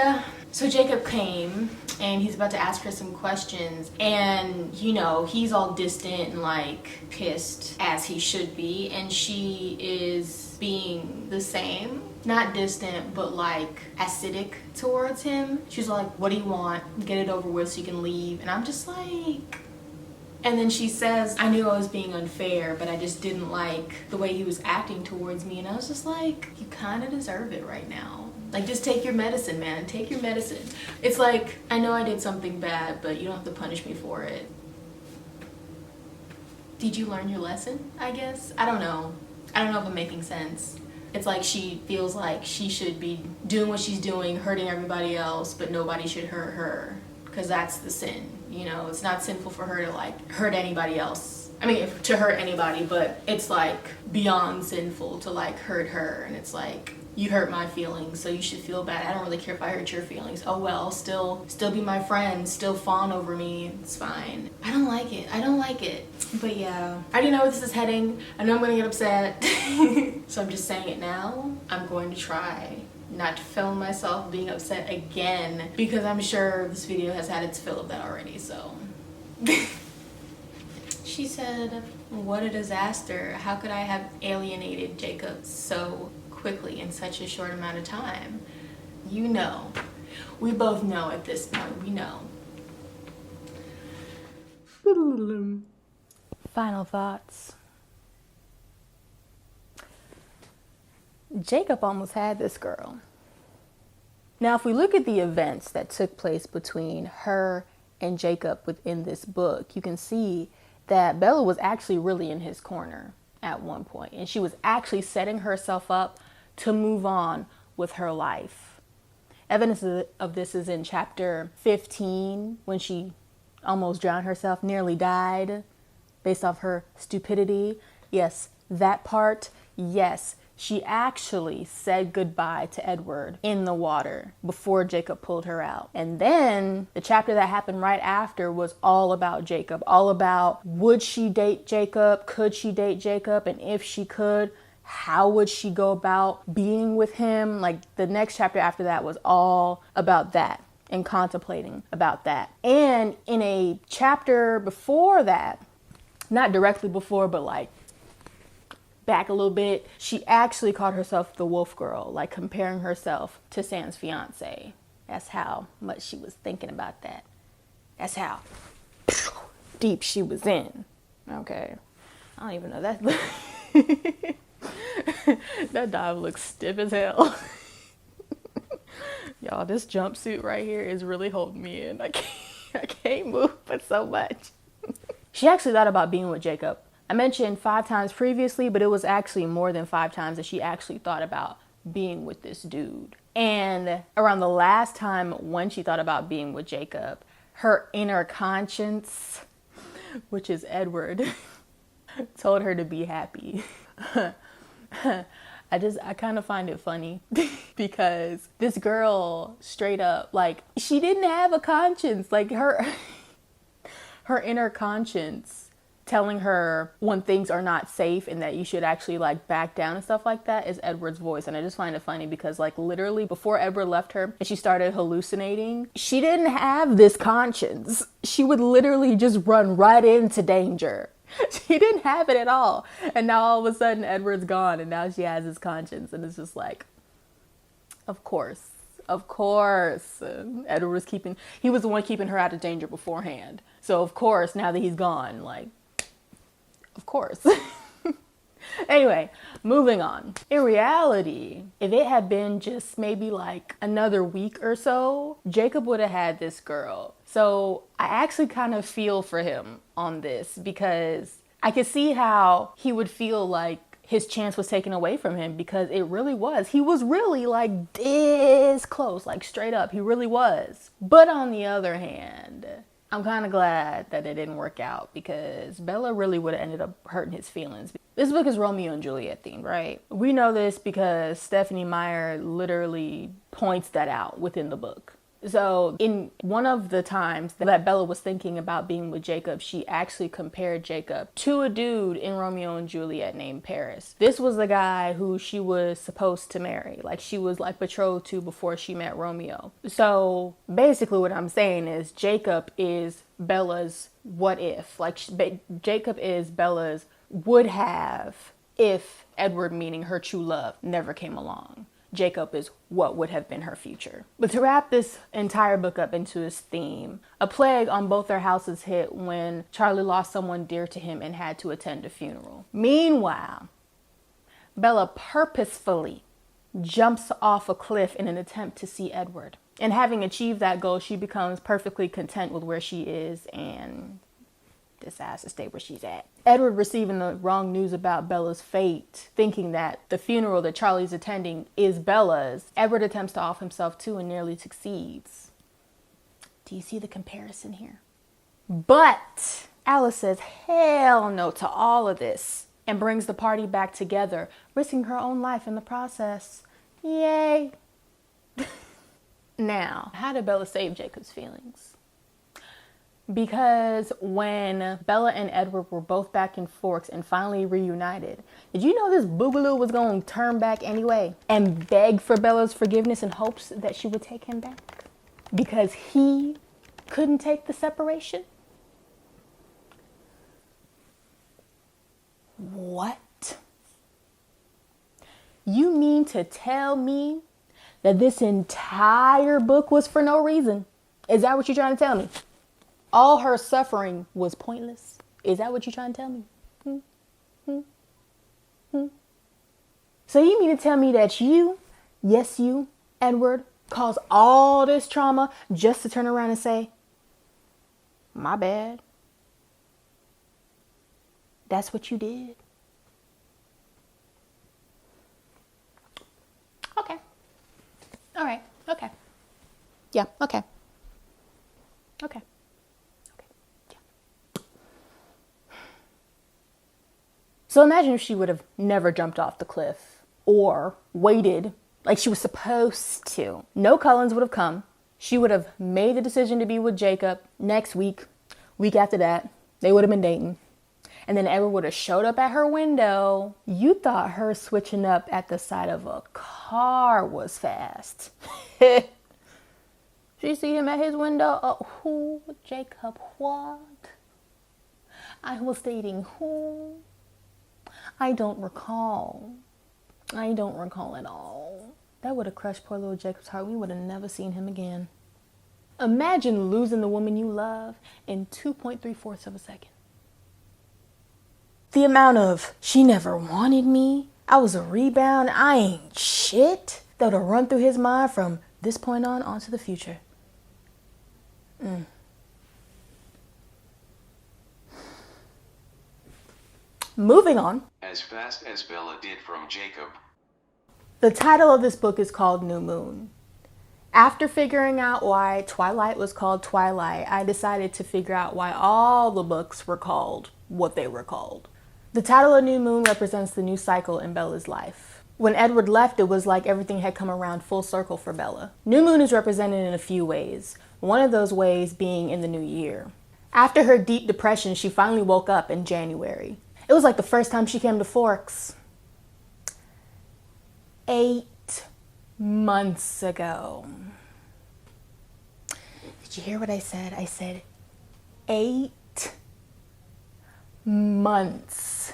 so Jacob came, and he's about to ask her some questions, and you know, he's all distant and like pissed, as he should be, and she is being the same. Not distant, but like acidic towards him. She's like, what do you want? Get it over with so you can leave. And I'm just like, And then she says, I knew I was being unfair, but I just didn't like the way he was acting towards me. And I was just like, you kind of deserve it right now. Like, just take your medicine, man. Take your medicine. It's like, I know I did something bad, but you don't have to punish me for it. Did you learn your lesson, I guess? I don't know. I don't know if I'm making sense. It's like she feels like she should be doing what she's doing, hurting everybody else, but nobody should hurt her. Because that's the sin, you know? It's not sinful for her to, like, hurt anybody else. I mean, to hurt anybody, but it's, like, beyond sinful to, like, hurt her. And it's like, you hurt my feelings, so you should feel bad. I don't really care if I hurt your feelings. Oh well, still be my friend, still fawn over me. It's fine. I don't like it. I don't like it. But yeah, I already know where this is heading. I know I'm gonna get upset. So I'm just saying it now. I'm going to try not to film myself being upset again, because I'm sure this video has had its fill of that already, so. She said, what a disaster. How could I have alienated Jacob so quickly in such a short amount of time? You know. We both know at this point. We know. Final thoughts. Jacob almost had this girl. Now, if we look at the events that took place between her and Jacob within this book, you can see that Bella was actually really in his corner at one point, and she was actually setting herself up to move on with her life. Evidence of this is in chapter 15, when she almost drowned herself, nearly died based off her stupidity. Yes, that part. Yes, she actually said goodbye to Edward in the water before Jacob pulled her out. And then the chapter that happened right after was all about Jacob, all about, would she date Jacob? Could she date Jacob? And if she could, how would she go about being with him? Like, the next chapter after that was all about that and contemplating about that. And in a chapter before that, not directly before, but like back a little bit, she actually called herself the wolf girl, like comparing herself to Sam's fiance. That's how much she was thinking about that. That's how deep she was in. Okay. I don't even know that. That dive looks stiff as hell. Y'all, this jumpsuit right here is really holding me in. I can't move but so much. She actually thought about being with Jacob. I mentioned 5 times previously, but it was actually more than 5 times that she actually thought about being with this dude. And around the last time when she thought about being with Jacob, her inner conscience, which is Edward, told her to be happy. I kind of find it funny because this girl straight up, like, she didn't have a conscience. Like, her inner conscience telling her when things are not safe and that you should actually like back down and stuff like that is Edward's voice. And I just find it funny because, like, literally before Edward left her and she started hallucinating, she didn't have this conscience. She would literally just run right into danger. She didn't have it at all. And now all of a sudden Edward's gone and now she has his conscience. And it's just like, of course. Edward was he was the one keeping her out of danger beforehand. So of course, now that he's gone, like, of course. Anyway, moving on. In reality, if it had been just maybe like another week or so, Jacob would have had this girl. So I actually kind of feel for him on this because I could see how he would feel like his chance was taken away from him, because it really was. He was really like this close, like straight up. He really was. But on the other hand, I'm kind of glad that it didn't work out, because Bella really would have ended up hurting his feelings. This book is Romeo and Juliet themed, right? We know this because Stephanie Meyer literally points that out within the book. So in one of the times that Bella was thinking about being with Jacob, she actually compared Jacob to a dude in Romeo and Juliet named Paris. This was the guy who she was supposed to marry. Like, she was like betrothed to before she met Romeo. So basically what I'm saying is Jacob is Bella's what if. Like, Jacob is Bella's would have if Edward, meaning her true love, never came along. Jacob is what would have been her future. But to wrap this entire book up into its theme, a plague on both their houses hit when Charlie lost someone dear to him and had to attend a funeral. Meanwhile, Bella purposefully jumps off a cliff in an attempt to see Edward. And having achieved that goal, she becomes perfectly content with where she is and decides to stay where she's at. Edward, receiving the wrong news about Bella's fate, thinking that the funeral that Charlie's attending is Bella's, Edward attempts to off himself too and nearly succeeds. Do you see the comparison here? But Alice says hell no to all of this and brings the party back together, risking her own life in the process. Yay! Now, how did Bella save Jacob's feelings? Because when Bella and Edward were both back in Forks and finally reunited, did you know this boogaloo was going to turn back anyway and beg for Bella's forgiveness in hopes that she would take him back? Because he couldn't take the separation? What? You mean to tell me that this entire book was for no reason? Is that what you're trying to tell me? All her suffering was pointless? Is that what you're trying to tell me? So you mean to tell me that you, yes you, Edward, caused all this trauma just to turn around and say, my bad? That's what you did? Okay. All right. Okay. Yeah. Okay. Okay. So imagine if she would have never jumped off the cliff or waited like she was supposed to. No Cullens would have come. She would have made the decision to be with Jacob next week after that. They would have been dating. And then Edward would have showed up at her window. You thought her switching up at the side of a car was fast. She see him at his window. Oh, who? Jacob, what? I was dating who? I don't recall at all. That would have crushed poor little Jacob's heart. We would have never seen him again. Imagine losing the woman you love in 2.3 of a second. The amount of, she never wanted me, I was a rebound, I ain't shit, that would have run through his mind from this point on to the future. Moving on. As fast as Bella did from Jacob. The title of this book is called New Moon. After figuring out why Twilight was called Twilight, I decided to figure out why all the books were called what they were called. The title of New Moon represents the new cycle in Bella's life. When Edward left, it was like everything had come around full circle for Bella. New Moon is represented in a few ways, one of those ways being in the new year. After her deep depression, she finally woke up in January. It was like the first time she came to Forks. 8 months ago. Did you hear what I said? I said 8 months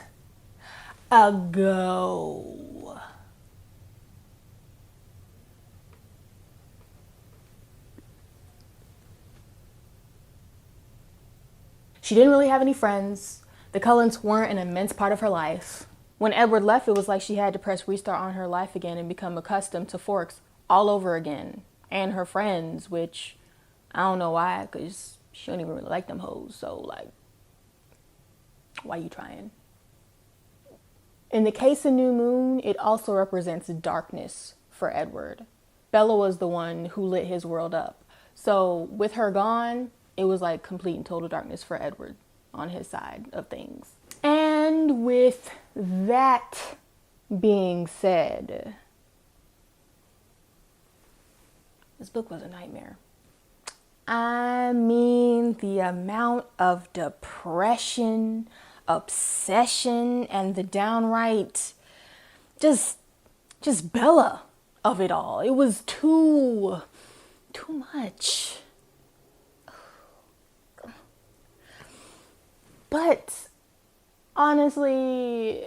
ago. She didn't really have any friends. The Cullens weren't an immense part of her life. When Edward left, it was like she had to press restart on her life again and become accustomed to Forks all over again. And her friends, which I don't know why, because she don't even really like them hoes. So, like, why you trying? In the case of New Moon, it also represents darkness for Edward. Bella was the one who lit his world up. So with her gone, it was like complete and total darkness for Edward on his side of things. And with that being said, this book was a nightmare. I mean, the amount of depression, obsession, and the downright just Bella of it all. It was too much. But honestly,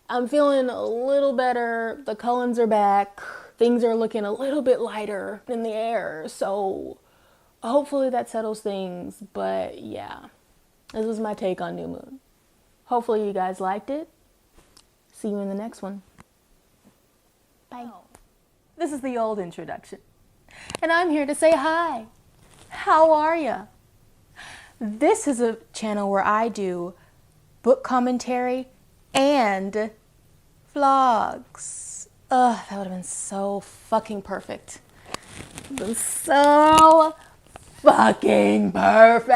I'm feeling a little better. The Cullens are back. Things are looking a little bit lighter in the air. So hopefully that settles things. But yeah, this was my take on New Moon. Hopefully you guys liked it. See you in the next one. Bye. This is the old introduction. And I'm here to say hi. How are ya? This is a channel where I do book commentary and vlogs. Ugh, that would have been so fucking perfect. Been so fucking perfect.